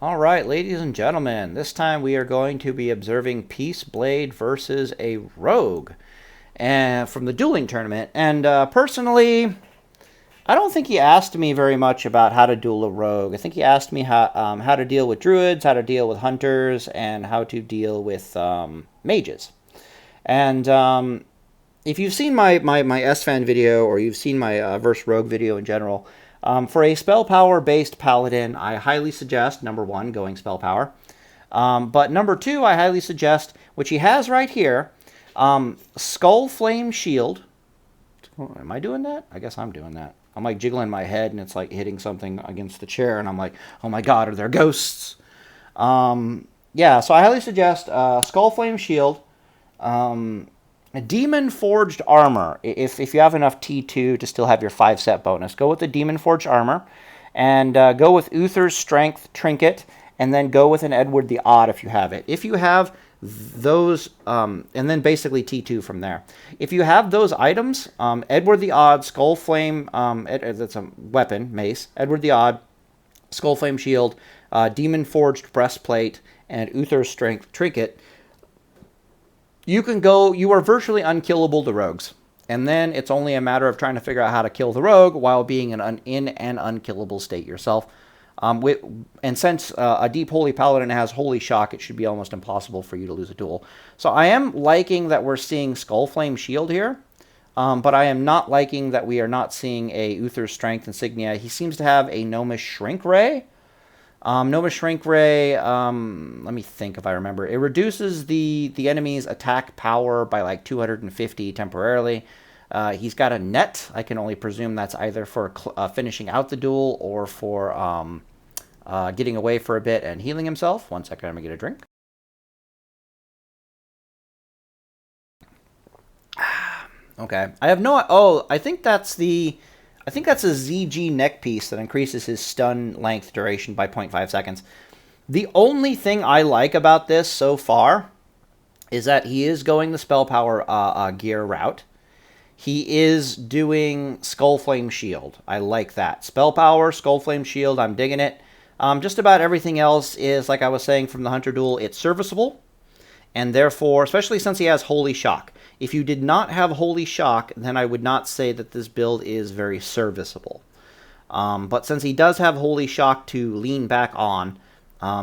All right, ladies and gentlemen, this time we are going to be observing Peaceblade versus a rogue and from the dueling tournament. And personally, I don't think he asked me very much about how to duel a rogue. I think he asked me how to deal with druids, how to deal with hunters, and how to deal with mages. And if you've seen my Esfand video, or you've seen my verse rogue video in general, for a spell power based paladin, I highly suggest, number one, going spell power. But number two, I highly suggest, which he has right here, Skull Flame Shield. Oh, am I doing that? I guess I'm doing that. I'm like jiggling my head and it's like hitting something against the chair and I'm like, oh my god, are there ghosts? Yeah, so I highly suggest Skull Flame Shield, Demon Forged Armor. If you have enough T2 to still have your 5-set bonus, go with the Demon Forged Armor, and go with Uther's Strength Trinket, and then go with an Edward the Odd if you have it. If you have those, and then basically T2 from there. If you have those items, Edward the Odd, Skull Flame, that's a weapon, mace, Edward the Odd, Skull Flame Shield, Demon Forged Breastplate, and Uther's Strength Trinket, you can go, you are virtually unkillable to rogues. And then it's only a matter of trying to figure out how to kill the rogue while being in an unkillable state yourself. And since a Deep Holy Paladin has Holy Shock, it should be almost impossible for you to lose a duel. So I am liking that we're seeing Skull Flame Shield here, but I am not liking that we are not seeing a Uther's Strength insignia. He seems to have a Gnomish Shrink Ray. Gnomish Shrink Ray, let me think if I remember. It reduces the enemy's attack power by like 250 temporarily. He's got a net. I can only presume that's either for finishing out the duel or for getting away for a bit and healing himself. 1 second, I'm going to get a drink. Okay. I have no... Oh, I think that's a ZG neck piece that increases his stun length duration by 0.5 seconds. The only thing I like about this so far is that he is going the spell power gear route. He is doing Skull Flame Shield. I like that. Spell power, Skull Flame Shield, I'm digging it. Just about everything else is, like I was saying from the Hunter Duel, it's serviceable. And therefore, especially since he has Holy Shock. If you did not have Holy Shock, then I would not say that this build is very serviceable. But since he does have Holy Shock to lean back on,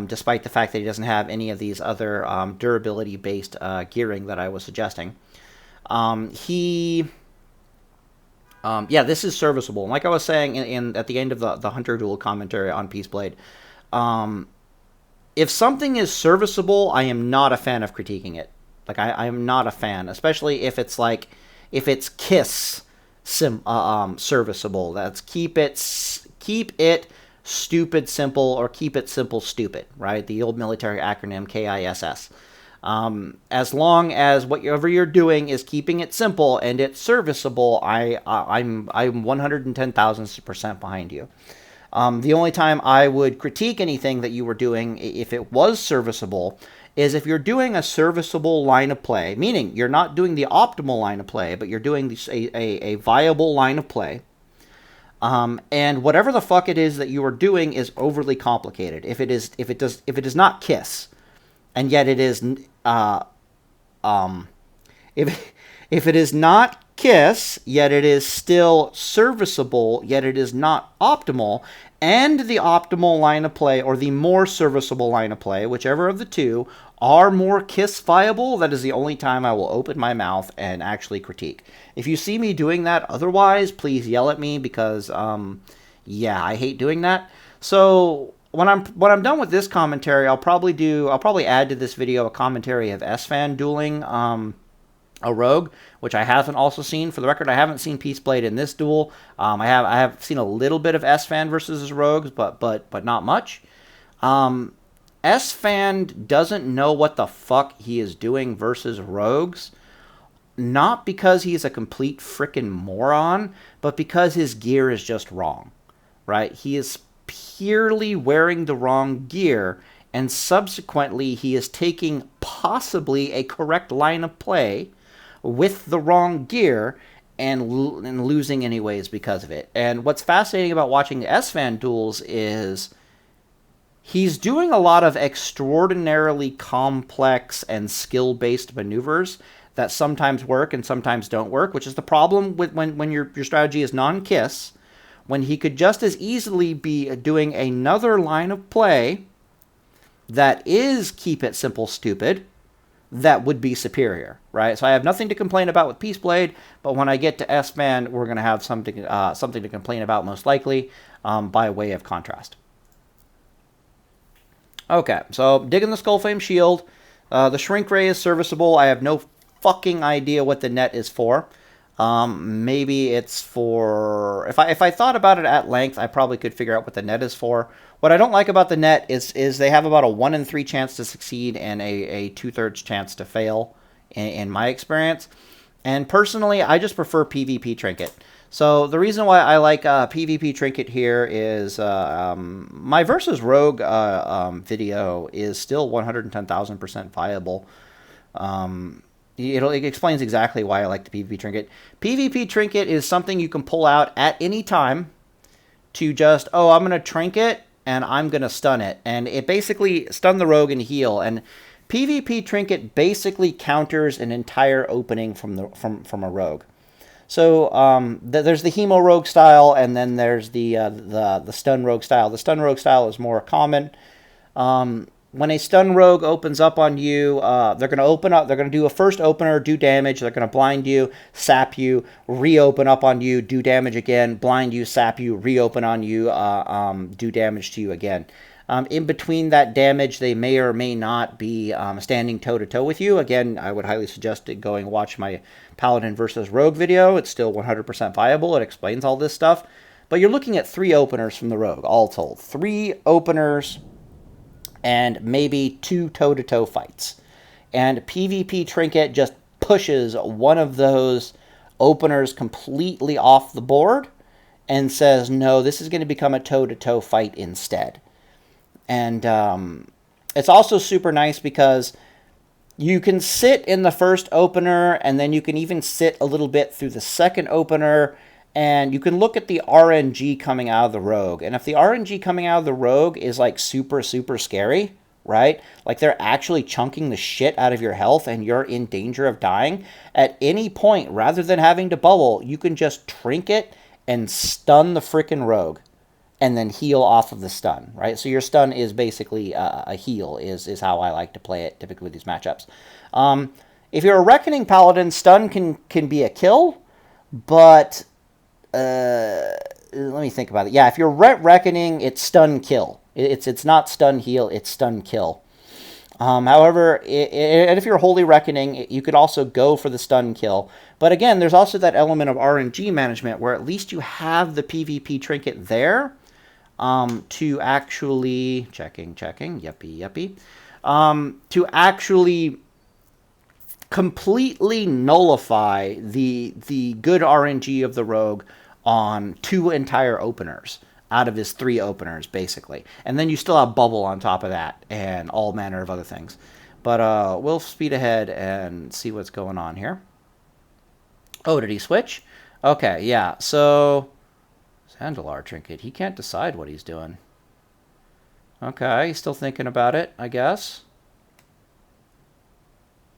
despite the fact that he doesn't have any of these other durability-based gearing that I was suggesting, yeah, this is serviceable. And like I was saying at the end of the Hunter Duel commentary on Peaceblade, if something is serviceable, I am not a fan of critiquing it. Like, I am not a fan, especially if it's KISS serviceable. That's keep it stupid simple, or keep it simple stupid, right? The old military acronym KISS. As long as whatever you're doing is keeping it simple and it's serviceable, I'm 110,000% behind you. The only time I would critique anything that you were doing, if it was serviceable, is if you're doing a serviceable line of play, meaning you're not doing the optimal line of play, but you're doing a viable line of play, and whatever the fuck it is that you are doing is overly complicated. If it is not KISS, and yet it is, if it is not KISS, yet it is still serviceable, yet it is not optimal, and the optimal line of play, or the more serviceable line of play, whichever of the two, are more KISS viable, that is the only time I will open my mouth and actually critique. If you see me doing that otherwise, please yell at me, because, yeah, I hate doing that. So when I'm done with this commentary, I'll probably add to this video a commentary of Esfand dueling a rogue, which I haven't also seen. For the record, I haven't seen Peaceblade in this duel. I have seen a little bit of Esfand versus his rogues, but not much. Esfand doesn't know what the fuck he is doing versus rogues, not because he's a complete frickin' moron, but because his gear is just wrong, right? He is purely wearing the wrong gear, and subsequently he is taking possibly a correct line of play with the wrong gear and losing anyways because of it. And what's fascinating about watching the Esfand duels is He's doing a lot of extraordinarily complex and skill-based maneuvers that sometimes work and sometimes don't work, which is the problem with when your strategy is non-kiss, when he could just as easily be doing another line of play that is keep it simple stupid, that would be superior, right? So I have nothing to complain about with Peaceblade, but when I get to Esfand, we're going to have something to complain about most likely by way of contrast. Okay, so digging the Skullflame Shield. The Shrink Ray is serviceable. I have no fucking idea what the net is for. Maybe it's for... If I thought about it at length, I probably could figure out what the net is for. What I don't like about the net is they have about a 1 in 3 chance to succeed and a 2/3 chance to fail, in my experience. And personally, I just prefer PvP Trinket. So the reason why I like PvP Trinket here is my versus Rogue video is still 110,000% viable. It explains exactly why I like the PvP Trinket. PvP Trinket is something you can pull out at any time to just, oh, I'm going to Trinket and I'm going to stun it. And it basically stun the rogue and heal. And PvP Trinket basically counters an entire opening from a rogue. So there's the Hemo Rogue style, and then there's the Stun Rogue style. The Stun Rogue style is more common. When a Stun Rogue opens up on you, they're going to open up. They're going to do a first opener, do damage. They're going to blind you, sap you, reopen up on you, do damage again, blind you, sap you, reopen on you, do damage to you again. In between that damage, they may or may not be standing toe-to-toe with you. Again, I would highly suggest going watch my Paladin versus Rogue video. It's still 100% viable. It explains all this stuff. But you're looking at 3 openers from the Rogue, all told. 3 openers and maybe 2 toe-to-toe fights. And PvP Trinket just pushes one of those openers completely off the board and says, no, this is going to become a toe-to-toe fight instead. And it's also super nice because you can sit in the first opener, and then you can even sit a little bit through the second opener, and you can look at the RNG coming out of the Rogue. And if the RNG coming out of the Rogue is like super, super scary, right? Like they're actually chunking the shit out of your health and you're in danger of dying, at any point, rather than having to bubble, you can just Trinket and stun the frickin' Rogue and then heal off of the stun, right? So your stun is basically a heal, is how I like to play it typically with these matchups. If you're a Reckoning Paladin, stun can be a kill, but let me think about it. Yeah, if you're Reckoning, it's stun kill. It's not stun heal, it's stun kill. However, and if you're Holy Reckoning, you could also go for the stun kill. But again, there's also that element of RNG management where at least you have the PvP Trinket there to actually... Checking, yuppie. To actually completely nullify the good RNG of the Rogue on 2 entire openers out of his 3 openers, basically. And then you still have Bubble on top of that and all manner of other things. But we'll speed ahead and see what's going on here. Oh, did he switch? Okay, yeah. So, Zandalar Trinket. He can't decide what he's doing. Okay, he's still thinking about it, I guess.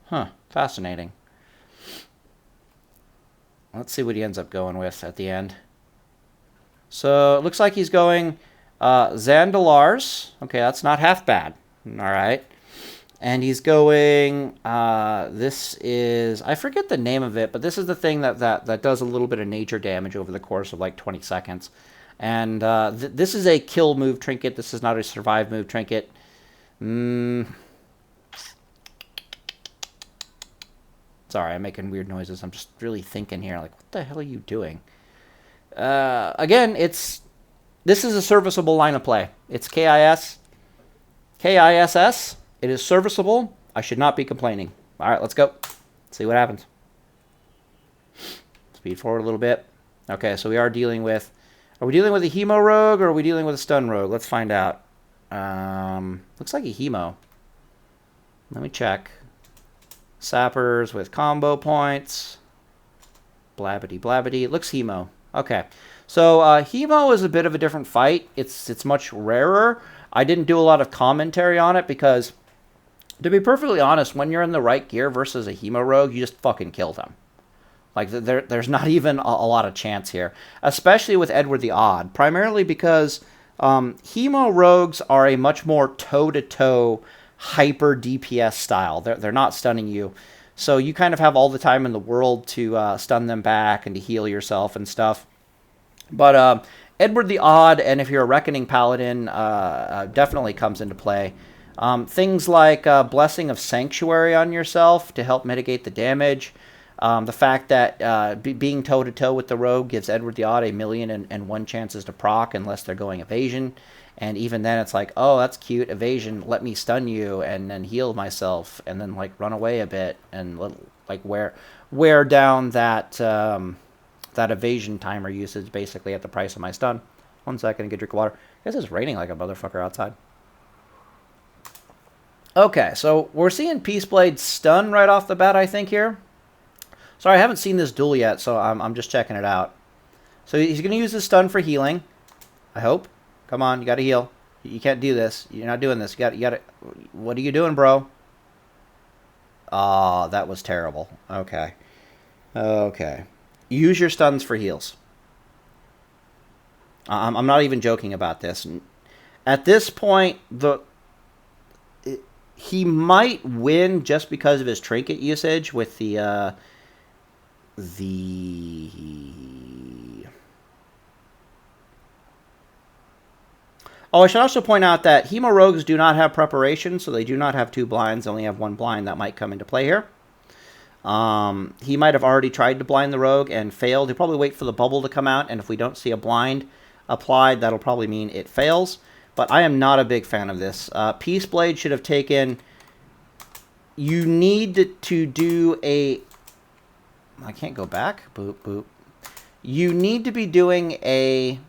Huh, fascinating. Let's see what he ends up going with at the end. So, it looks like he's going Zandalars. Okay, that's not half bad. All right. And he's going, this is, I forget the name of it, but this is the thing that does a little bit of nature damage over the course of like 20 seconds. And this is a kill move trinket. This is not a survive move trinket. Sorry, I'm making weird noises. I'm just really thinking here, like, what the hell are you doing? Again, this is a serviceable line of play. It's KISS. It is serviceable. I should not be complaining. All right, let's go. See what happens. Speed forward a little bit. Okay, so we are dealing with... Are we dealing with a Hemo Rogue or are we dealing with a Stun Rogue? Let's find out. Looks like a Hemo. Let me check. Sappers with combo points. Blabbity blabbity. It looks Hemo. Okay. So Hemo is a bit of a different fight. It's much rarer. I didn't do a lot of commentary on it because, to be perfectly honest, when you're in the right gear versus a Hemo Rogue, you just fucking kill them. Like, there's not even a lot of chance here, especially with Edward the Odd, primarily because Hemo Rogues are a much more toe-to-toe hyper DPS style. They're not stunning you. So you kind of have all the time in the world to stun them back and to heal yourself and stuff. But Edward the Odd, and if you're a Reckoning Paladin, definitely comes into play. Things like Blessing of Sanctuary on yourself to help mitigate the damage. The fact that being toe-to-toe with the Rogue gives Edward the Odd 1,000,001 chances to proc unless they're going evasion. And even then, it's like, oh, that's cute, evasion, let me stun you and then heal myself and then, like, run away a bit and, like, wear down that that evasion timer usage basically at the price of my stun. 1 second, get a drink of water. I guess it's raining like a motherfucker outside. Okay, so we're seeing Peaceblade stun right off the bat, I think, here. Sorry, I haven't seen this duel yet, so I'm just checking it out. So he's going to use his stun for healing, I hope. Come on, you got to heal. You can't do this. You're not doing this. You got to. What are you doing, bro? Oh, that was terrible. Okay. Okay. Use your stuns for heals. I'm not even joking about this. At this point, he might win just because of his trinket usage with the Oh, I should also point out that Hemo Rogues do not have preparation, so they do not have 2 blinds. They only have 1 blind that might come into play here. He might have already tried to blind the Rogue and failed. He'll probably wait for the bubble to come out, and if we don't see a blind applied, that'll probably mean it fails. But I am not a big fan of this. Peaceblade should have taken... You need to do a... I can't go back. Boop, boop. You need to be doing a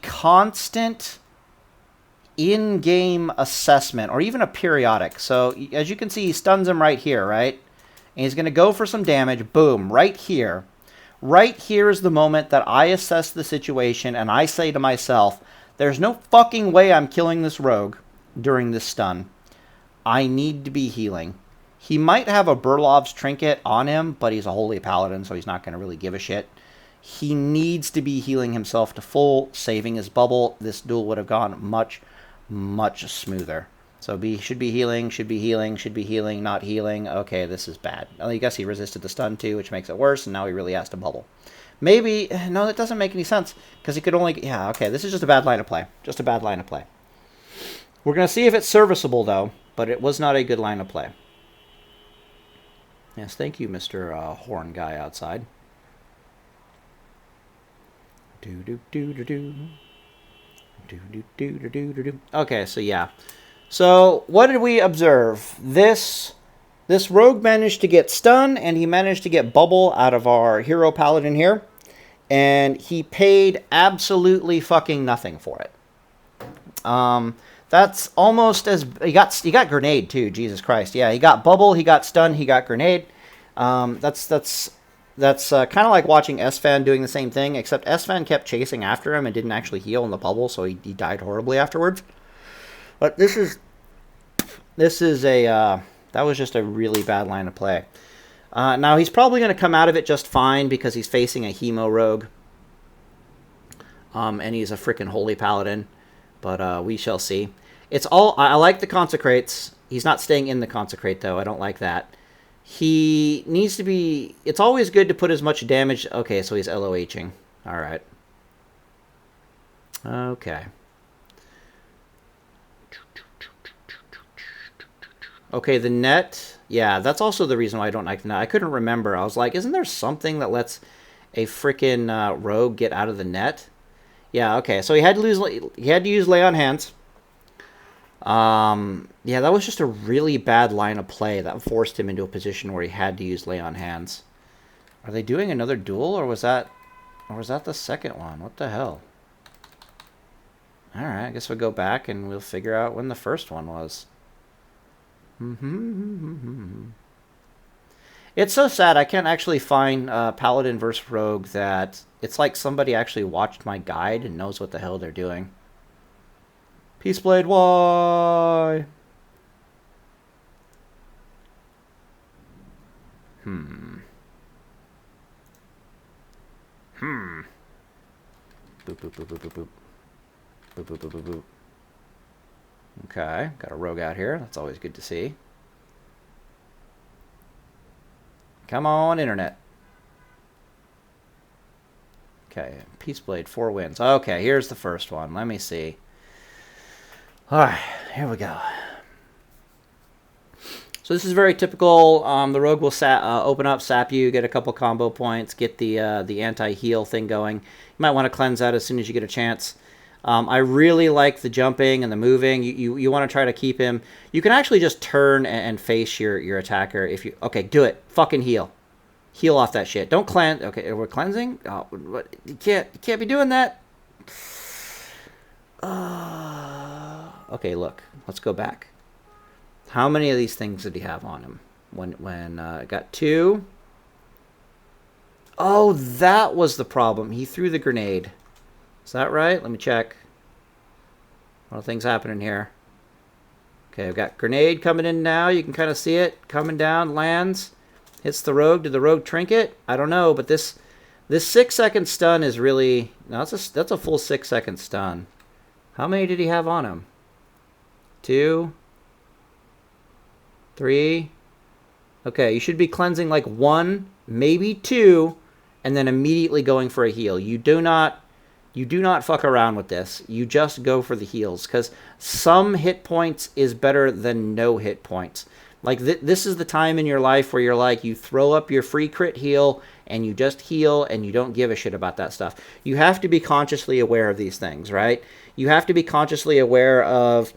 constant in-game assessment, or even a periodic. So, as you can see, he stuns him right here, right? And he's going to go for some damage. Boom, right here. Right here is the moment that I assess the situation, and I say to myself, there's no fucking way I'm killing this rogue during this stun. I need to be healing. He might have a Burlov's trinket on him, but he's a holy paladin, so he's not going to really give a shit. He needs to be healing himself to full, saving his bubble. This duel would have gone much, much smoother. So should be healing, not healing. Okay, this is bad. I guess he resisted the stun too, which makes it worse, and now he really has to bubble. Maybe, no, that doesn't make any sense, because he could only, yeah, okay, this is just a bad line of play. Just a bad line of play. We're going to see if it's serviceable, though, but it was not a good line of play. Yes, thank you, Mr. Horn guy outside. Okay, so yeah. So, what did we observe? This rogue managed to get stun, and he managed to get bubble out of our hero paladin here. And he paid absolutely fucking nothing for it. That's almost as... He got grenade, too, Jesus Christ. Yeah, he got bubble, he got stun, he got grenade. That's kind of like watching Esfand doing the same thing, except Esfand kept chasing after him and didn't actually heal in the bubble, so he died horribly afterwards. But this is a... that was just a really bad line of play. Now, he's probably going to come out of it just fine because he's facing a Hemo Rogue. And he's a freaking Holy Paladin. But we shall see. It's all... I like the Consecrates. He's not staying in the Consecrate, though. I don't like that. He needs to be... It's always good to put as much damage... Okay, so he's LOHing. Alright. Okay. Okay, the net... Yeah, that's also the reason why I don't like the net. I couldn't remember. I was like, isn't there something that lets a freaking rogue get out of the net? Yeah, okay. So he had to use Lay on Hands. Yeah, that was just a really bad line of play that forced him into a position where he had to use Lay on Hands. Are they doing another duel, or was that the second one? What the hell? All right, I guess we'll go back and we'll figure out when the first one was. It's so sad. I can't actually find Paladin versus Rogue that it's like somebody actually watched my guide and knows what the hell they're doing. Peaceblade, why? Boop, boop, boop, boop, boop, boop. Boop, boop, boop, boop, boop. Okay, got a rogue out here. That's always good to see. Come on, internet. Okay, Peaceblade, 4 wins. Okay, here's the first one. Let me see. Alright, here we go. So this is very typical. The rogue will open up, sap you, get a couple combo points, get the anti-heal thing going. You might want to cleanse that as soon as you get a chance. I really like the jumping and the moving. You want to try to keep him. You can actually just turn and face your attacker if you. Okay, do it. Fucking heal. Heal off that shit. Don't cleanse. Okay, we're cleansing. Oh, what? You can't be doing that. Okay, look. Let's go back. How many of these things did he have on him? When got 2. Oh, that was the problem. He threw the grenade. Is that right? Let me check. A lot of things happening here. Okay, I've got grenade coming in now. You can kind of see it coming down. Lands. Hits the rogue. Did the rogue trinket? I don't know, but this 6-second stun is really... No, that's a full 6-second stun. How many did he have on him? 2... 3. Okay, you should be cleansing like 1, maybe 2, and then immediately going for a heal. You do not fuck around with this. You just go for the heals, because some hit points is better than no hit points. Like this is the time in your life where you're like, you throw up your free crit heal and you just heal and you don't give a shit about that stuff. You have to be consciously aware of these things, right? You have to be consciously aware of,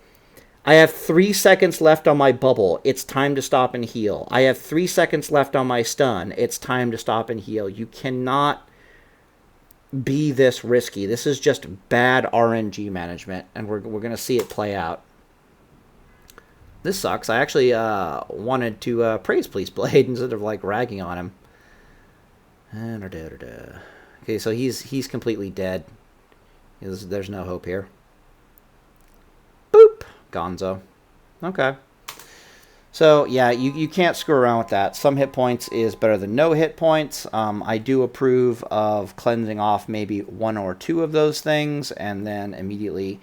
I have 3 seconds left on my bubble. It's time to stop and heal. I have 3 seconds left on my stun. It's time to stop and heal. You cannot be this risky. This is just bad RNG management, and we're going to see it play out. This sucks. I actually wanted to praise Peaceblade instead of like ragging on him. Okay, so he's completely dead. There's no hope here. Boop. Gonzo. Okay. So, yeah, you can't screw around with that. Some hit points is better than no hit points. I do approve of cleansing off maybe 1 or 2 of those things and then immediately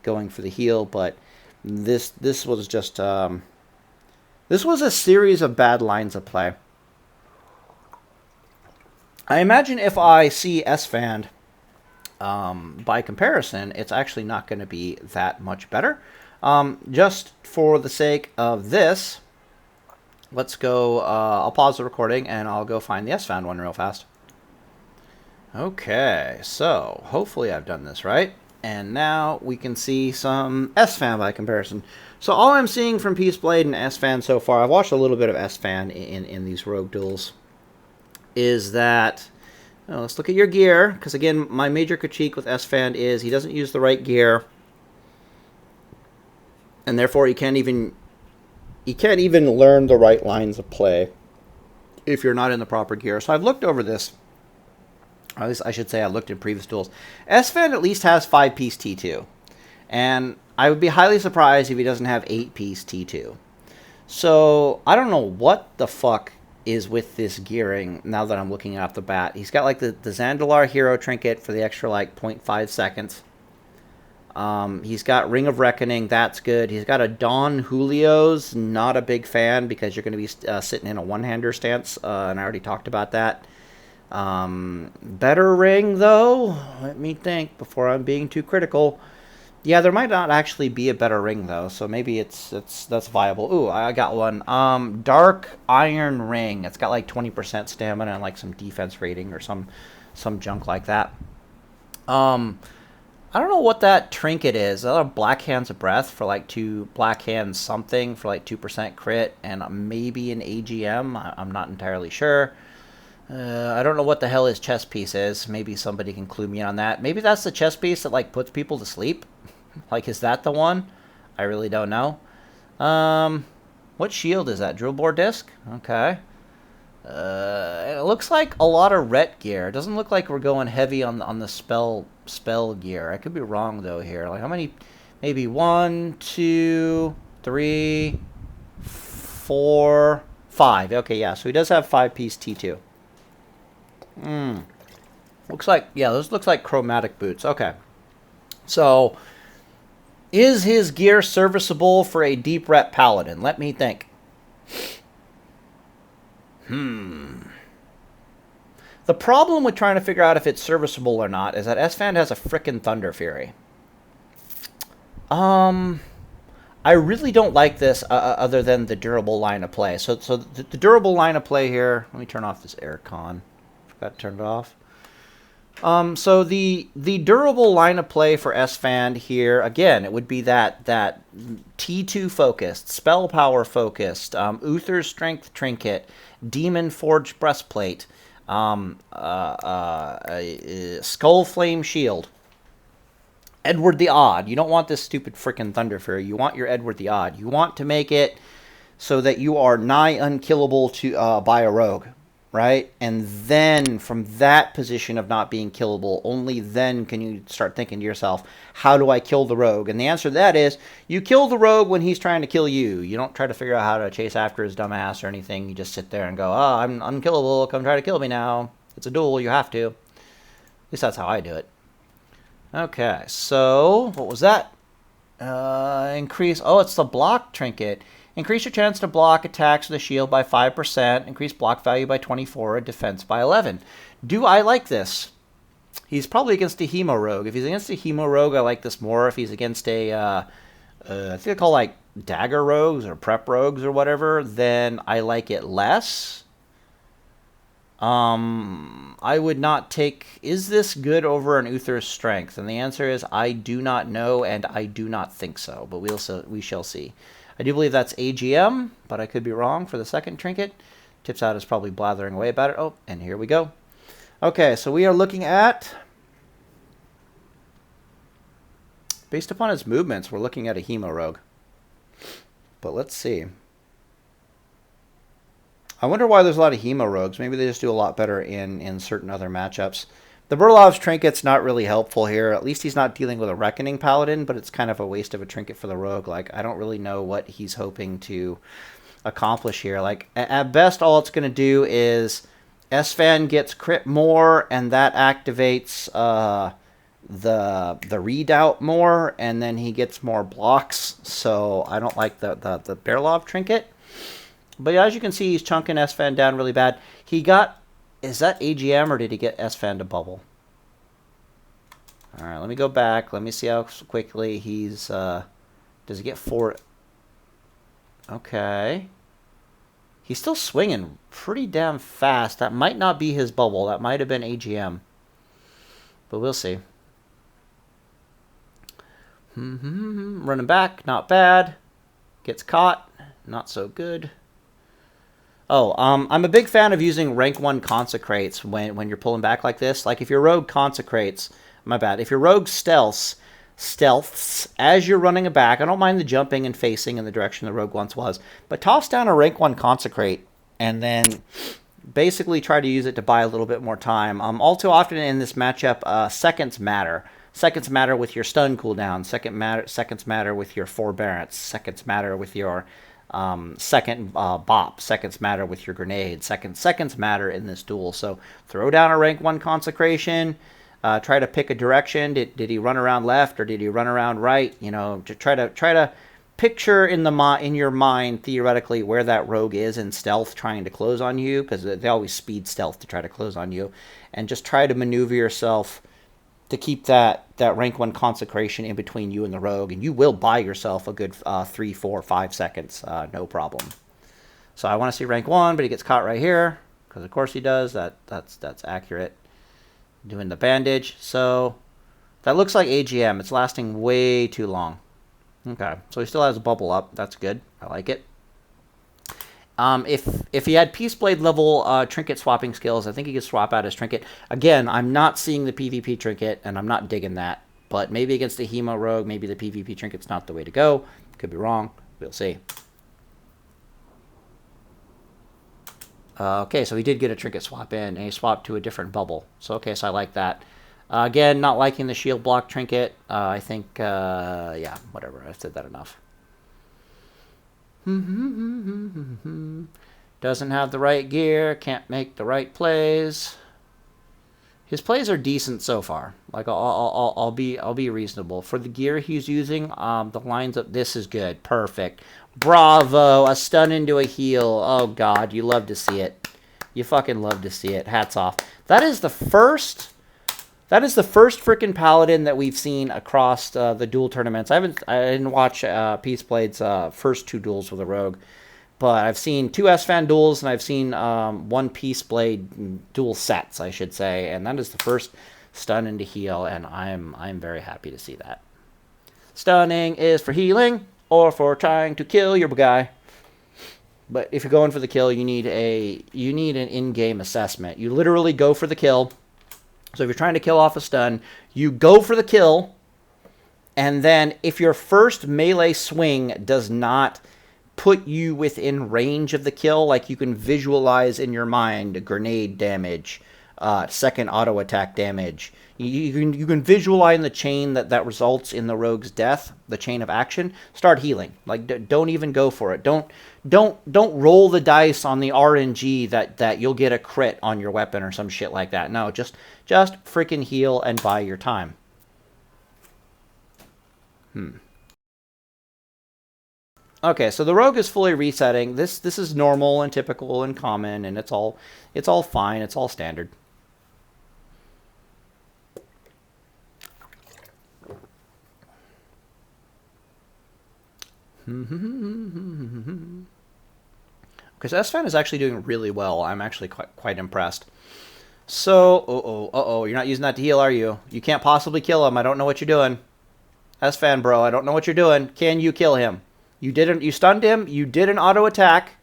going for the heal. But this was just... this was a series of bad lines of play. I imagine if I see Esfand, by comparison, it's actually not going to be that much better. Just for the sake of this, let's go, I'll pause the recording and I'll go find the Esfand one real fast. Okay, so hopefully I've done this right. And now we can see some Esfand by comparison. So all I'm seeing from Peaceblade and Esfand so far, I've watched a little bit of Esfand in these rogue duels, is that, well, let's look at your gear, because again, my major critique with Esfand is he doesn't use the right gear. And therefore, he can't even learn the right lines of play if you're not in the proper gear. So I've looked over this. Or at least I should say I looked in previous duels. Esfand at least has 5-piece T2. And I would be highly surprised if he doesn't have 8-piece T2. So I don't know what the fuck is with this gearing now that I'm looking off the bat. He's got like the Zandalar hero trinket for the extra like 0.5 seconds. He's got Ring of Reckoning. That's good. He's got a Don Julio's. Not a big fan because you're going to be sitting in a one-hander stance. And I already talked about that. Better ring, though. Let me think before I'm being too critical. Yeah, there might not actually be a better ring, though. So maybe that's viable. Ooh, I got one. Dark Iron Ring. It's got like 20% stamina and like some defense rating or some junk like that. I don't know what that trinket is. Is that a Black Hands of Breath for like 2 Black Hands something for like 2% crit and maybe an AGM? I'm not entirely sure. I don't know what the hell his chest piece is. Maybe somebody can clue me in on that. Maybe that's the chest piece that like puts people to sleep. Like, is that the one? I really don't know. What shield is that? Drill bore disc? Okay. It looks like a lot of ret gear. It doesn't look like we're going heavy on the spell gear. I could be wrong though here. Like how many Maybe 1, 2, 3, 4, 5. Okay, yeah, so he does have 5-piece T2. Looks like, yeah, those looks like chromatic boots. Okay. So, is his gear serviceable for a deep rep paladin? Let me think. The problem with trying to figure out if it's serviceable or not is that Esfand has a frickin' Thunder Fury. I really don't like this other than the durable line of play. So the durable line of play here, let me turn off this aircon. Forgot to turn it off. So the durable line of play for Esfand here, again, it would be that T2 focused, spell power focused, Uther's Strength Trinket, Demon Forge Breastplate, Skull Flame Shield. Edward the Odd. You don't want this stupid frickin' Thunder Fury. You want your Edward the Odd. You want to make it so that you are nigh unkillable to by a rogue, right? And then from that position of not being killable, only then can you start thinking to yourself, how do I kill the rogue? And the answer to that is, you kill the rogue when he's trying to kill you. You don't try to figure out how to chase after his dumb ass or anything. You just sit there and go, oh, I'm unkillable. Come try to kill me now. It's a duel. You have to. At least that's how I do it. Okay, so what was that? Increase. Oh, it's the block trinket. Increase your chance to block attacks with a shield by 5%. Increase block value by 24. And defense by 11. Do I like this? He's probably against a Hemo Rogue. If he's against a Hemo Rogue, I like this more. If he's against a, I think they call like Dagger Rogues or Prep Rogues or whatever, then I like it less. I would not take... Is this good over an Uther's Strength? And the answer is I do not know, and I do not think so. But we shall see. I do believe that's AGM, but I could be wrong for the second trinket. Tips Out is probably blathering away about it. Oh, and here we go. Okay, so we are looking at... Based upon his movements, we're looking at a Hemo Rogue. But let's see. I wonder why there's a lot of Hemo Rogues. Maybe they just do a lot better in certain other matchups. The Burlov's Trinket's not really helpful here. At least he's not dealing with a Reckoning Paladin, but it's kind of a waste of a trinket for the Rogue. Like, I don't really know what he's hoping to accomplish here. Like, at best, all it's going to do is Esfand gets crit more, and that activates the redoubt more, and then he gets more blocks. So I don't like the Burlov Trinket. But as you can see, he's chunking Esfand down really bad. He got... Is that AGM, or did he get Esfand to bubble? Alright, let me go back. Let me see how quickly he's... does he get 4... Okay. He's still swinging pretty damn fast. That might not be his bubble. That might have been AGM. But we'll see. Running back, not bad. Gets caught, not so good. Oh, I'm a big fan of using rank 1 consecrates when you're pulling back like this. Like if your rogue consecrates, my bad. If your rogue stealths as you're running back, I don't mind the jumping and facing in the direction the rogue once was, but toss down a rank 1 consecrate and then basically try to use it to buy a little bit more time. All too often in this matchup, seconds matter. Seconds matter with your stun cooldown. Seconds matter with your forbearance. Seconds matter with your second bop. Seconds matter with your grenade. Seconds matter in this duel. So throw down a rank 1 consecration. Try to pick a direction. Did he run around left or did he run around right? You know, to try to picture in your mind theoretically where that rogue is in stealth trying to close on you, because they always speed stealth to try to close on you, and just try to maneuver yourself to keep that rank 1 consecration in between you and the rogue, and you will buy yourself a good 3, 4, 5 seconds, no problem. So I want to see rank 1, but he gets caught right here, because of course he does. That's accurate. Doing the bandage, so that looks like AGM. It's lasting way too long. Okay, so he still has a bubble up. That's good. I like it. If he had Peaceblade level trinket swapping skills, I think he could swap out his trinket. Again, I'm not seeing the PvP trinket, and I'm not digging that. But maybe against a Hemo Rogue, maybe the PvP trinket's not the way to go. Could be wrong. We'll see. Okay, so he did get a trinket swap in, and he swapped to a different bubble. So, okay, so I like that. Again, not liking the shield block trinket. I think, yeah, whatever. I've said that enough. Doesn't have the right gear. Can't make the right plays. His plays are decent so far. Like I'll be reasonable for the gear he's using. The lines up. This is good. Perfect. Bravo. A stun into a heal. Oh God, you love to see it. You fucking love to see it. Hats off. That is the first freaking paladin that we've seen across the duel tournaments. I didn't watch Peaceblade's first 2 duels with a rogue, but I've seen 2 Esfand duels and I've seen 1 Peaceblade duel sets, I should say, and that is the first stun into heal, and I'm very happy to see that. Stunning is for healing or for trying to kill your guy. But if you're going for the kill, you need an in-game assessment. You literally go for the kill. So if you're trying to kill off a stun, you go for the kill, and then if your first melee swing does not put you within range of the kill, like you can visualize in your mind grenade damage, second auto attack damage. You can visualize the chain that results in the rogue's death, the chain of action. Start healing. Like don't even go for it. Don't roll the dice on the RNG that you'll get a crit on your weapon or some shit like that. No, just freaking heal and buy your time. Okay, so the rogue is fully resetting. This is normal and typical and common, and it's all fine. It's all standard. Because Esfand is actually doing really well. I'm actually quite impressed. So, you're not using that to heal, are you? You can't possibly kill him. I don't know what you're doing. Esfand, bro, I don't know what you're doing. Can you kill him? You stunned him. You did an auto attack.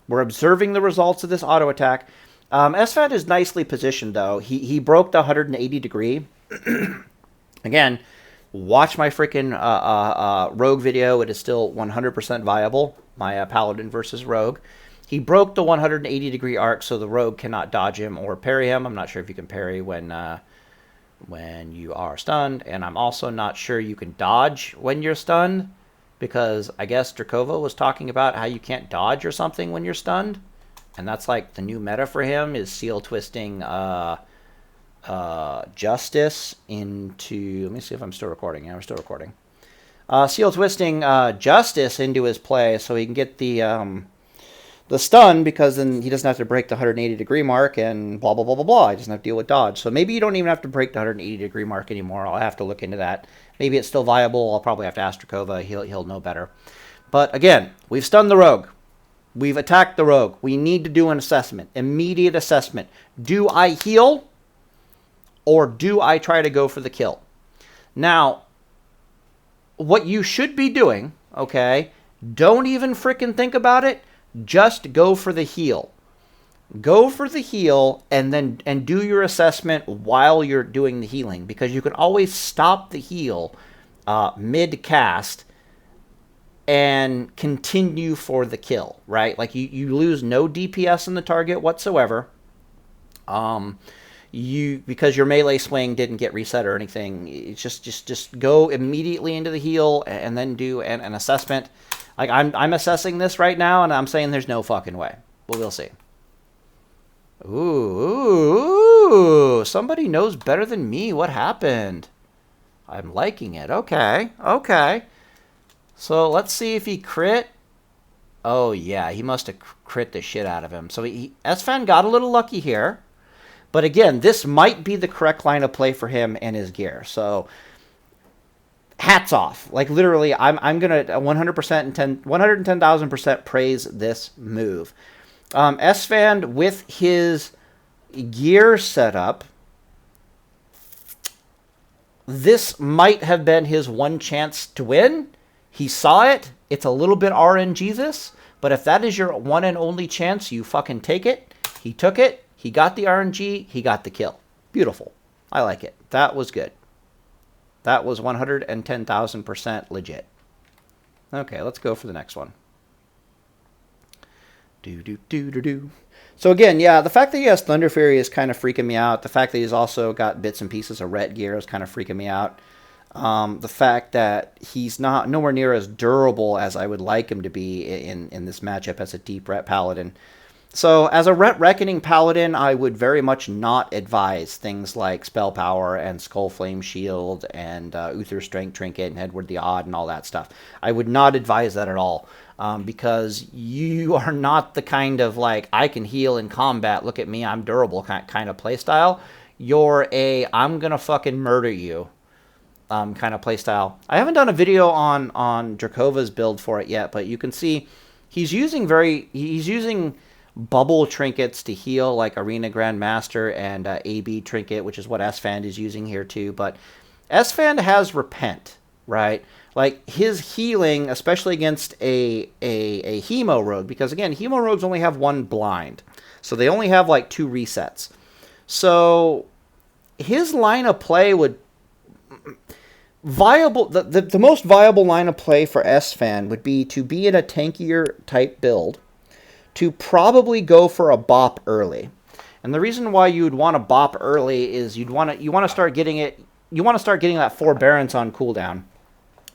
We're observing the results of this auto attack. Esfand is nicely positioned, though. He broke the 180 degree. Again, watch my freaking rogue video. It is still 100% viable. My paladin versus rogue. He broke the 180 degree arc, so the rogue cannot dodge him or parry him. I'm not sure if you can parry when you are stunned, and I'm also not sure you can dodge when you're stunned, because I guess Drakova was talking about how you can't dodge or something when you're stunned, and that's like the new meta for him is seal twisting justice into. Let me see if I'm still recording. Yeah, I'm still recording. Seal twisting justice into his play so he can get the stun, because then he doesn't have to break the 180 degree mark and blah blah blah blah blah. He doesn't have to deal with dodge. So maybe you don't even have to break the 180 degree mark anymore. I'll have to look into that. Maybe it's still viable. I'll probably have to ask Drakova. He'll know better. But again, we've stunned the rogue. We've attacked the rogue. We need to do an assessment. Immediate assessment. Do I heal or do I try to go for the kill? Now, what you should be doing, okay, don't even frickin' think about it. Just go for the heal. Go for the heal and do your assessment while you're doing the healing, because you can always stop the heal mid-cast and continue for the kill, right? Like you lose no DPS in the target whatsoever. Because your melee swing didn't get reset or anything. It's just go immediately into the heal and then do an assessment. Like I'm assessing this right now, and I'm saying there's no fucking way. But we'll see. Ooh, somebody knows better than me. What happened? I'm liking it. Okay. So let's see if he crit. Oh yeah, he must have crit the shit out of him. So Esfand got a little lucky here. But again, this might be the correct line of play for him and his gear. So hats off. Like literally, I'm gonna 110,000% praise this move. Esfand with his gear setup, this might have been his one chance to win. He saw it. It's a little bit RNG this, but if that is your one and only chance, you fucking take it. He took it. He got the RNG. He got the kill. Beautiful. I like it. That was good. That was 110,000% legit. Okay, let's go for the next one. Do. So again, yeah, the fact that he has Thunder Fury is kind of freaking me out. The fact that he's also got bits and pieces of ret gear is kind of freaking me out. The fact that he's not nowhere near as durable as I would like him to be in this matchup as a deep ret paladin. So as a ret reckoning paladin, I would very much not advise things like spell power and skull flame shield and Uther strength trinket and Edward the Odd and all that stuff. I would not advise that at all. Because you are not the kind of like, I can heal in combat, look at me, I'm durable kind of playstyle. You're a, I'm gonna fucking murder you kind of playstyle. I haven't done a video on Drakova's build for it yet, but you can see he's using bubble trinkets to heal, like Arena Grandmaster and AB trinket, which is what Esfand is using here too. But Esfand has Repent, right? Like his healing, especially against a Hemo Rogue, because again, Hemo Rogues only have one blind. So they only have like 2 resets. So his line of play would the most viable line of play for Esfand would be to be in a tankier type build, to probably go for a bop early. And the reason why you would want to bop early is you want to start getting that forbearance on cooldown.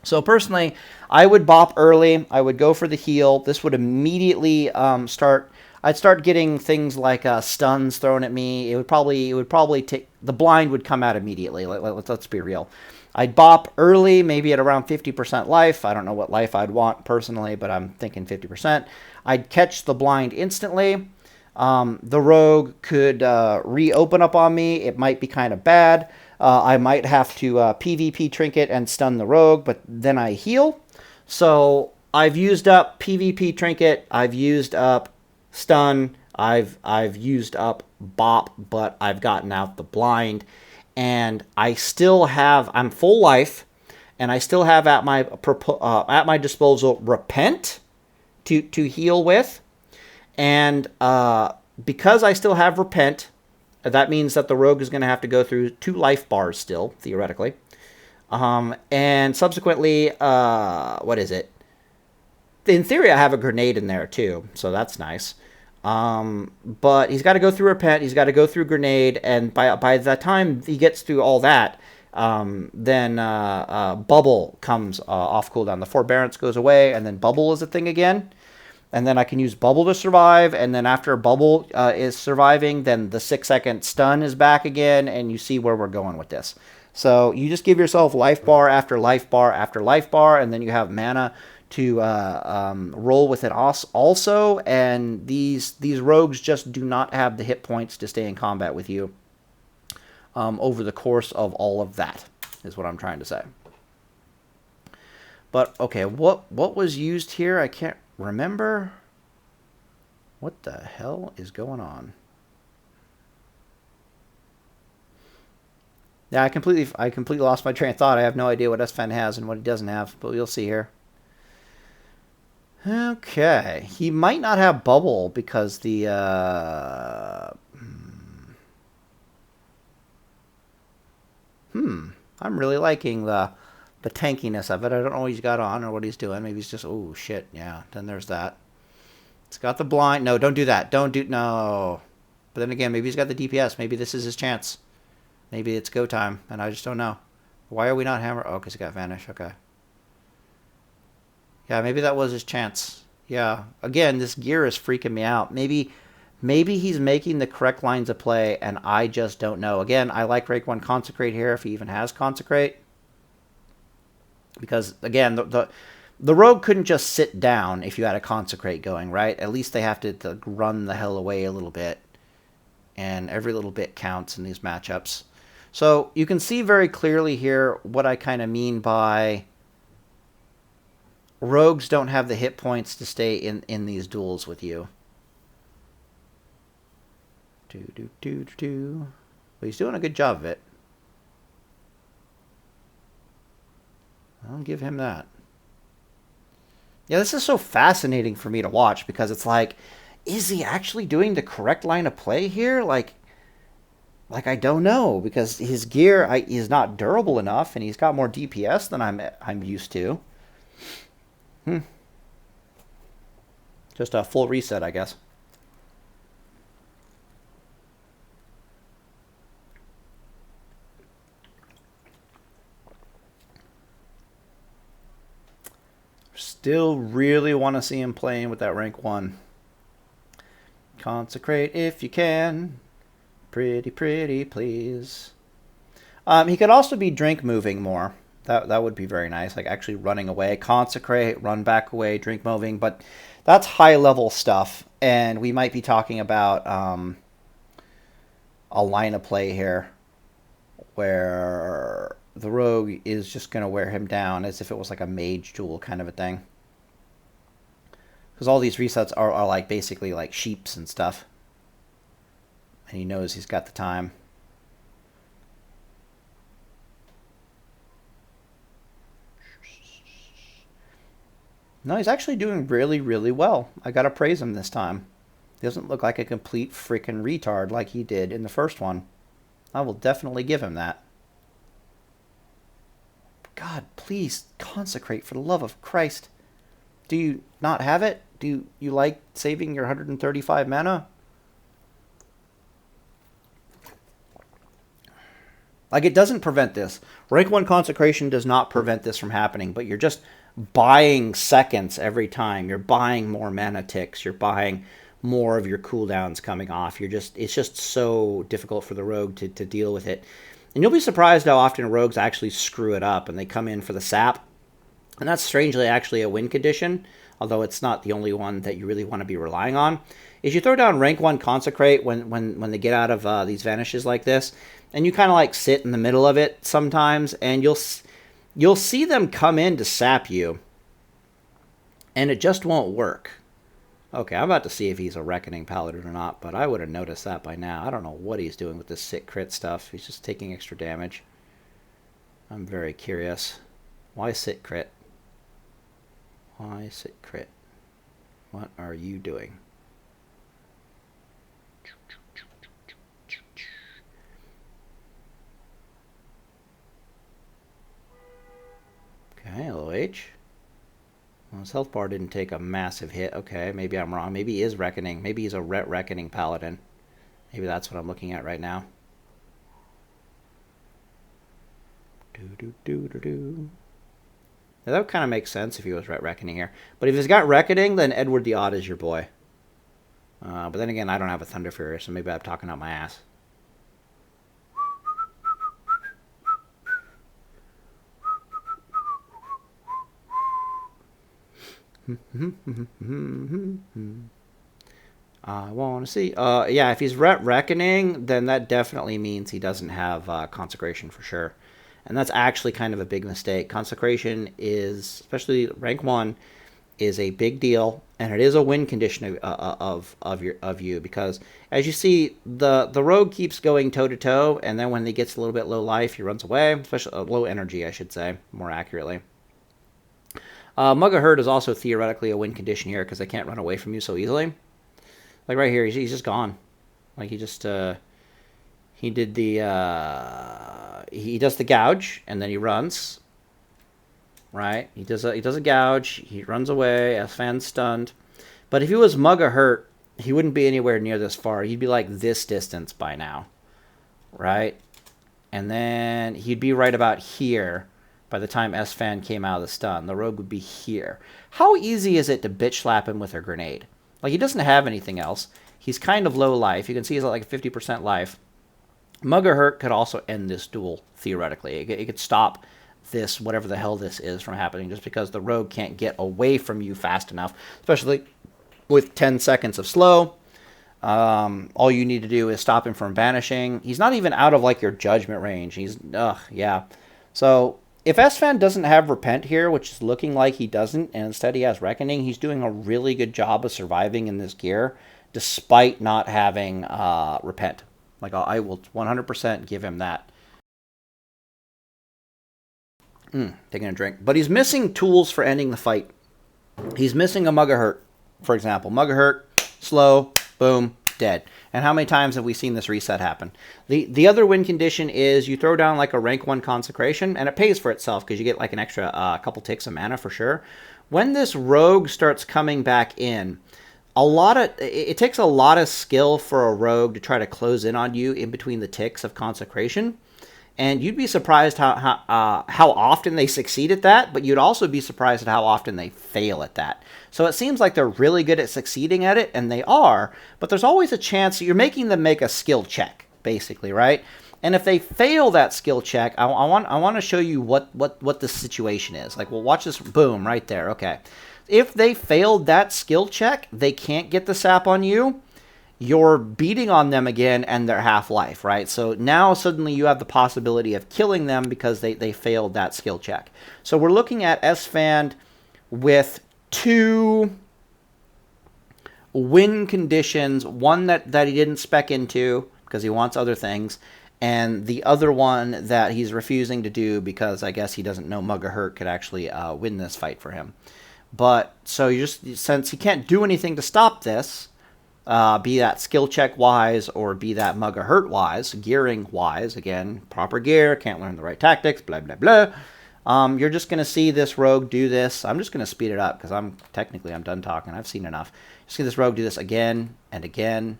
So personally, I would bop early. I would go for the heal. This would immediately I'd start getting things like stuns thrown at me. It would probably take, the blind would come out immediately. Let's be real. I'd bop early, maybe at around 50% life. I don't know what life I'd want personally, but I'm thinking 50%. I'd catch the blind instantly. The rogue could reopen up on me. It might be kind of bad. I might have to PvP trinket and stun the rogue, but then I heal. So I've used up PvP trinket. I've used up stun. I've used up bop, but I've gotten out the blind. And I still have, I'm full life, and I still have at my disposal Repent to heal with. And because I still have Repent, that means that the rogue is going to have to go through 2 life bars still, theoretically. And subsequently, what is it? In theory, I have a grenade in there too, so that's nice. But he's got to go through Repent, he's got to go through Grenade, and by the time he gets through all that, then Bubble comes off cooldown. The Forbearance goes away, and then Bubble is a thing again. And then I can use Bubble to survive, and then after Bubble is surviving, then the 6-second stun is back again, and you see where we're going with this. So you just give yourself life bar after life bar after life bar, and then you have mana to roll with it also, and these rogues just do not have the hit points to stay in combat with you over the course of all of that, is what I'm trying to say. But okay, what was used here? I can't remember. What the hell is going on? Yeah, I completely lost my train of thought. I have no idea what Esfand has and what he doesn't have, but we'll see here. Okay, he might not have Bubble because the I'm really liking the tankiness of it. I don't know what he's got on or what he's doing. Maybe he's just, oh shit, yeah. Then there's that. It's got the blind. No, don't do that. No. But then again, maybe he's got the DPS. Maybe this is his chance. Maybe it's go time, and I just don't know. Why are we not hammer? Oh, because he got Vanish. Okay. Yeah, maybe that was his chance. Yeah. Again, this gear is freaking me out. Maybe he's making the correct lines of play, and I just don't know. Again, I like Rank 1 Consecrate here, if he even has Consecrate. Because, again, the rogue couldn't just sit down if you had a Consecrate going, right? At least they have to run the hell away a little bit. And every little bit counts in these matchups. So you can see very clearly here what I kind of mean by rogues don't have the hit points to stay in these duels with you. But he's doing a good job of it. I'll give him that. Yeah, this is so fascinating for me to watch because it's like, is he actually doing the correct line of play here? Like I don't know, because his gear is not durable enough, and he's got more DPS than I'm used to. Just a full reset, I guess. Still really want to see him playing with that rank 1. Consecrate if you can. Pretty, pretty, please. He could also be drink moving more. That would be very nice. Like actually running away. Consecrate, run back away, drink moving. But that's high level stuff. And we might be talking about a line of play here where the rogue is just going to wear him down as if it was like a mage duel kind of a thing. Because all these resets are like basically like sheeps and stuff. And he knows he's got the time. No, he's actually doing really, really well. I gotta praise him this time. He doesn't look like a complete freaking retard like he did in the first one. I will definitely give him that. God, please consecrate for the love of Christ. Do you not have it? Do you like saving your 135 mana? Like, it doesn't prevent this. Rank 1 consecration does not prevent this from happening, but you're just buying seconds every time. You're buying more mana ticks. You're buying more of your cooldowns coming off. It's just so difficult for the rogue to deal with it. And you'll be surprised how often rogues actually screw it up and they come in for the sap. And that's strangely actually a win condition, although it's not the only one that you really want to be relying on. Is you throw down rank 1 consecrate when they get out of these vanishes like this, and you kind of like sit in the middle of it sometimes, and you'll see them come in to sap you, and it just won't work. Okay, I'm about to see if he's a Reckoning Paladin or not, but I would have noticed that by now. I don't know what he's doing with this sit crit stuff. He's just taking extra damage. I'm very curious. Why sit crit? Why sit crit? What are you doing? Okay, LOH. Well, his health bar didn't take a massive hit. Okay, maybe I'm wrong. Maybe he is Reckoning. Maybe he's a Reckoning Paladin. Maybe that's what I'm looking at right now. Do. Now, that would kind of make sense if he was Reckoning here. But if he's got Reckoning, then Edward the Odd is your boy. But then again, I don't have a Thunder Fury, so maybe I'm talking out my ass. I want to see. Yeah, if he's Reckoning, then that definitely means he doesn't have Consecration for sure. And that's actually kind of a big mistake. Consecration is, especially rank 1, is a big deal, and it is a win condition of you, because as you see, the rogue keeps going toe to toe, and then when he gets a little bit low life, he runs away, especially low energy, I should say, more accurately. Mug of Herd is also theoretically a win condition here because they can't run away from you so easily. Like right here, he's just gone. Like he just he did the he does the gouge and then he runs. Right? He does a gouge. He runs away. Esfand's stunned. But if he was Mug of Hurt, he wouldn't be anywhere near this far. He'd be like this distance by now, right? And then he'd be right about here. By the time Esfand came out of the stun, the rogue would be here. How easy is it to bitch slap him with a grenade? Like, he doesn't have anything else. He's kind of low life. You can see he's at like 50% life. Mug of Hurt could also end this duel, theoretically. It could stop this, whatever the hell this is, from happening just because the rogue can't get away from you fast enough, especially with 10 seconds of slow. All you need to do is stop him from vanishing. He's not even out of, like, your judgment range. He's, yeah. So if Esfand doesn't have Repent here, which is looking like he doesn't, and instead he has Reckoning, he's doing a really good job of surviving in this gear, despite not having Repent. Like, I will 100% give him that. Taking a drink. But he's missing tools for ending the fight. He's missing a Mug of Hurt, for example. Mug of Hurt, slow, boom, dead. And how many times have we seen this reset happen? The other win condition is you throw down like a rank 1 consecration, and it pays for itself because you get like an extra couple ticks of mana for sure. When this rogue starts coming back in, it takes a lot of skill for a rogue to try to close in on you in between the ticks of consecration. And you'd be surprised how often they succeed at that, but you'd also be surprised at how often they fail at that. So it seems like they're really good at succeeding at it, and they are, but there's always a chance that you're making them make a skill check, basically, right? And if they fail that skill check, I want to show you what the situation is. Like, well, watch this, boom, right there, okay. If they failed that skill check, they can't get the sap on you. You're beating on them again and their half-life, right? So now suddenly you have the possibility of killing them because they failed that skill check. So we're looking at Esfand with 2 win conditions, one that he didn't spec into because he wants other things, and the other one that he's refusing to do because I guess he doesn't know Mug of Hurt could actually win this fight for him. But so since he can't do anything to stop this, be that skill check wise or be that Mug of Hurt wise, gearing wise, again, proper gear, can't learn the right tactics, blah, blah, blah. You're just going to see this rogue do this. I'm just going to speed it up because I'm done talking. I've seen enough. You see this rogue do this again and again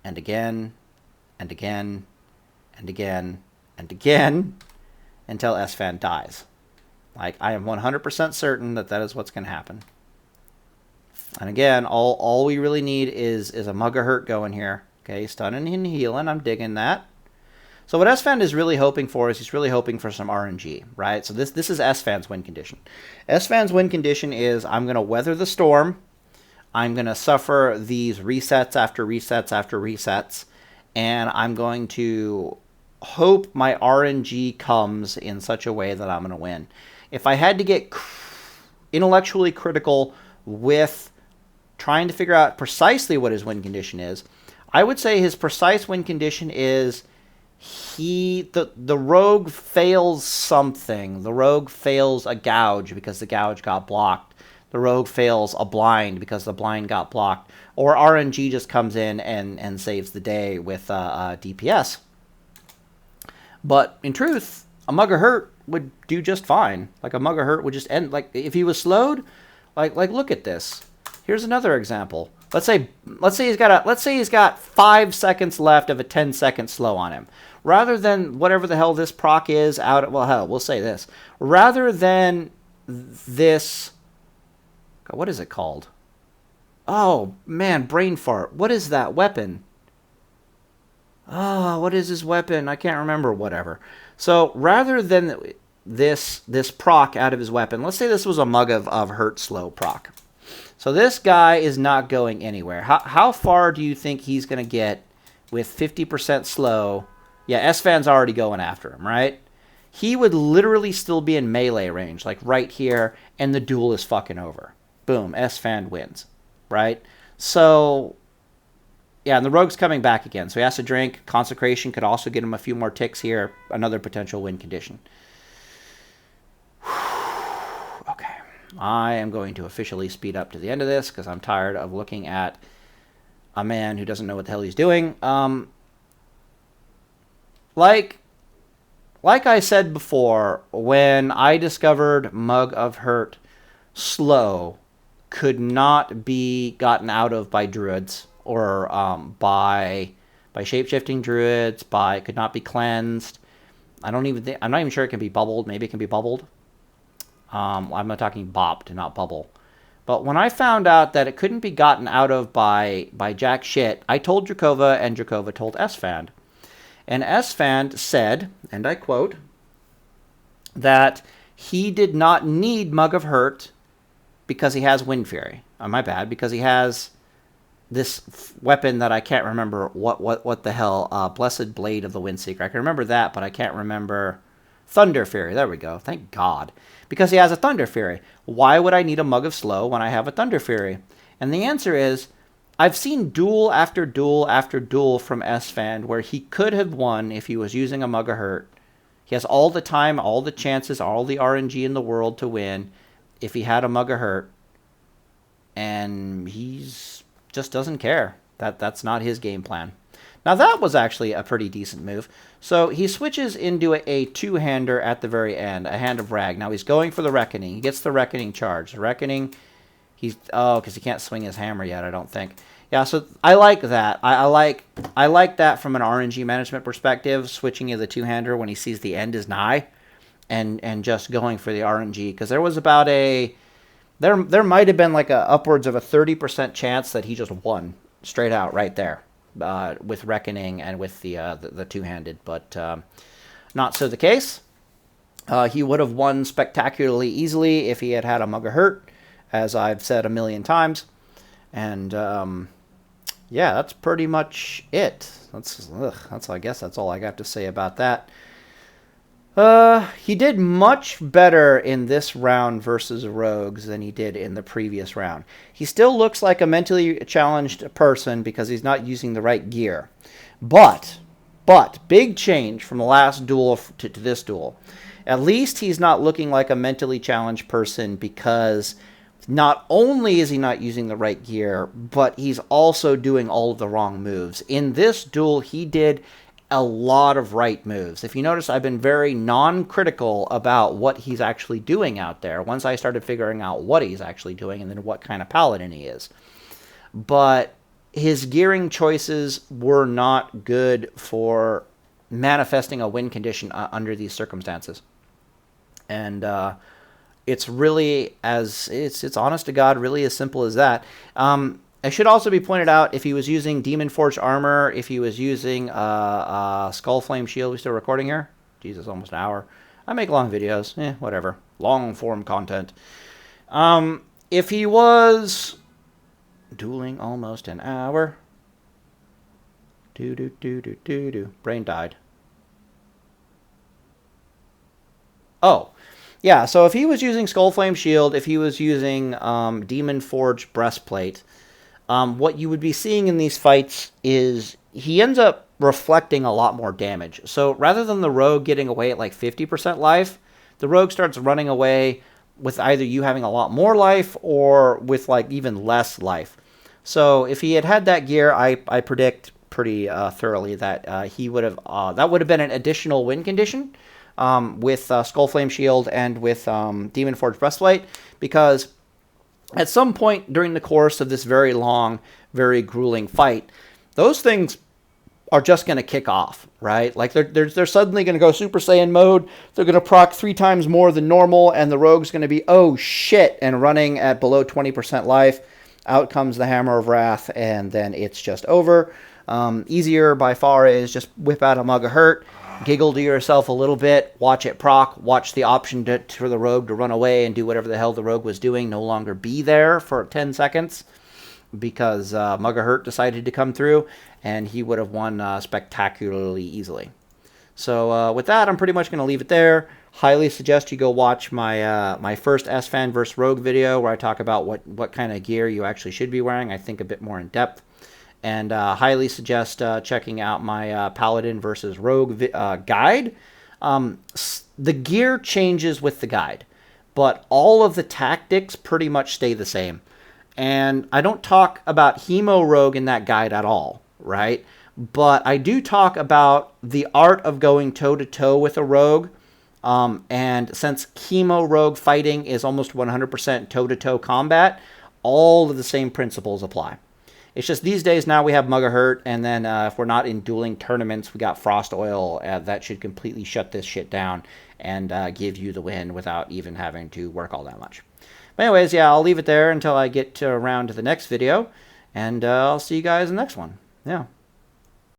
and again and again and again and again until Esfand dies. Like, I am 100% certain that is what's going to happen. And again, all we really need is a Mug of Hurt going here. Okay, stunning and healing. I'm digging that. So what Esfand is really hoping for is he's really hoping for some RNG, right? So this is Esfand's win condition. Esfand's win condition is I'm going to weather the storm. I'm going to suffer these resets after resets after resets. And I'm going to hope my RNG comes in such a way that I'm going to win. If I had to get intellectually critical with trying to figure out precisely what his win condition is, I would say his precise win condition is the rogue fails something. The rogue fails a gouge because the gouge got blocked. The rogue fails a blind because the blind got blocked. Or RNG just comes in and saves the day with DPS. But in truth, a Mug of Hurt would do just fine. Like, a Mug of Hurt would just end. Like, if he was slowed, like look at this. Here's another example. Let's say he's got 5 seconds left of a 10-second slow on him. Rather than whatever the hell this proc is we'll say this. Rather than this, God, what is it called? Oh man, brain fart. What is that weapon? Oh, what is his weapon? I can't remember. Whatever. So rather than this proc out of his weapon, let's say this was a Mug of Hurt slow proc. So this guy is not going anywhere. How far do you think he's going to get with 50% slow? Yeah, Esfand's already going after him, right? He would literally still be in melee range, like right here, and the duel is fucking over. Boom, Esfand wins, right? So, yeah, and the rogue's coming back again. So he has to drink. Consecration could also get him a few more ticks here. Another potential win condition. Okay. I am going to officially speed up to the end of this because I'm tired of looking at a man who doesn't know what the hell he's doing. Like I said before, when I discovered Mug of Hurt slow could not be gotten out of by druids or by shape-shifting druids, could not be cleansed. I'm not even sure it can be bubbled. Maybe it can be bubbled. I'm not talking bopped, not bubble. But when I found out that it couldn't be gotten out of by jack shit, I told Drakova, and Drakova told Esfand. And Esfand said, and I quote, that he did not need Mug of Hurt because he has Wind Fury. Oh, my bad, because he has this weapon that I can't remember what the hell, Blessed Blade of the Windseeker. I can remember that, but I can't remember Thunder Fury. There we go. Thank God. Because he has a Thunder Fury. Why would I need a Mug of Slow when I have a Thunder Fury? And the answer is, I've seen duel after duel after duel from Esfand where he could have won if he was using a Mug of Hurt. He has all the time, all the chances, all the RNG in the world to win if he had a Mug of Hurt. And he's just doesn't care. That's not his game plan. Now that was actually a pretty decent move. So he switches into a two-hander at the very end, a Hand of Rag. Now he's going for the Reckoning. He gets the Reckoning charge. The Reckoning, because he can't swing his hammer yet, I don't think. Yeah, so I like that. I like that from an RNG management perspective, switching to the two-hander when he sees the end is nigh, and just going for the RNG, because there was about there might have been like upwards of a 30% chance that he just won straight out right there, with Reckoning and with the two-handed, but not so the case. He would have won spectacularly easily if he had had a Mug of Hurt, as I've said a million times. And yeah, that's pretty much it. I guess that's all I got to say about that. He did much better in this round versus Rogues than he did in the previous round. He still looks like a mentally challenged person because he's not using the right gear. But, big change from the last duel to this duel. At least he's not looking like a mentally challenged person, because not only is he not using the right gear, but he's also doing all of the wrong moves. In this duel, he did a lot of right moves. If you notice, I've been very non-critical about what he's actually doing out there once I started figuring out what he's actually doing and then what kind of paladin he is. But his gearing choices were not good for manifesting a win condition under these circumstances. And it's really it's honest to God, really as simple as that. It should also be pointed out, if he was using Demon Forged armor, if he was using Skull Flame shield. We still recording here? Jesus, almost an hour. I make long videos. Whatever. Long form content. If he was dueling almost an hour. Brain died. Oh. Yeah, so if he was using Skull Flame shield, if he was using Demon Forged breastplate, what you would be seeing in these fights is he ends up reflecting a lot more damage. So rather than the rogue getting away at like 50% life, the rogue starts running away with either you having a lot more life or with like even less life. So if he had had that gear, I predict pretty thoroughly that he would have that would have been an additional win condition with Skull Flame shield and with Demon Forged breastplate, because at some point during the course of this very long, very grueling fight, those things are just going to kick off, right? Like they're suddenly going to go Super Saiyan mode. They're going to proc 3 times more than normal, and the rogue's going to be, oh shit, and running at below 20% life. Out comes the Hammer of Wrath, and then it's just over. Easier by far is just whip out a Mug of Hurt, giggle to yourself a little bit, watch it proc, watch the option for the rogue to run away and do whatever the hell the rogue was doing no longer be there for 10 seconds because Mug of Hurt decided to come through, and he would have won spectacularly easily. So with that, I'm pretty much going to leave it there. Highly suggest you go watch my my first Esfand vs. Rogue video, where I talk about what kind of gear you actually should be wearing, I think a bit more in depth. And highly suggest checking out my Paladin versus Rogue guide. The gear changes with the guide, but all of the tactics pretty much stay the same. And I don't talk about Hemo Rogue in that guide at all, right? But I do talk about the art of going toe-to-toe with a rogue. And since Chemo Rogue fighting is almost 100% toe-to-toe combat, all of the same principles apply. It's just these days now we have Mug of Hurt, and then if we're not in dueling tournaments, we got Frost Oil. That should completely shut this shit down and give you the win without even having to work all that much. But anyways, yeah, I'll leave it there until I get around to the next video, and I'll see you guys in the next one. Yeah.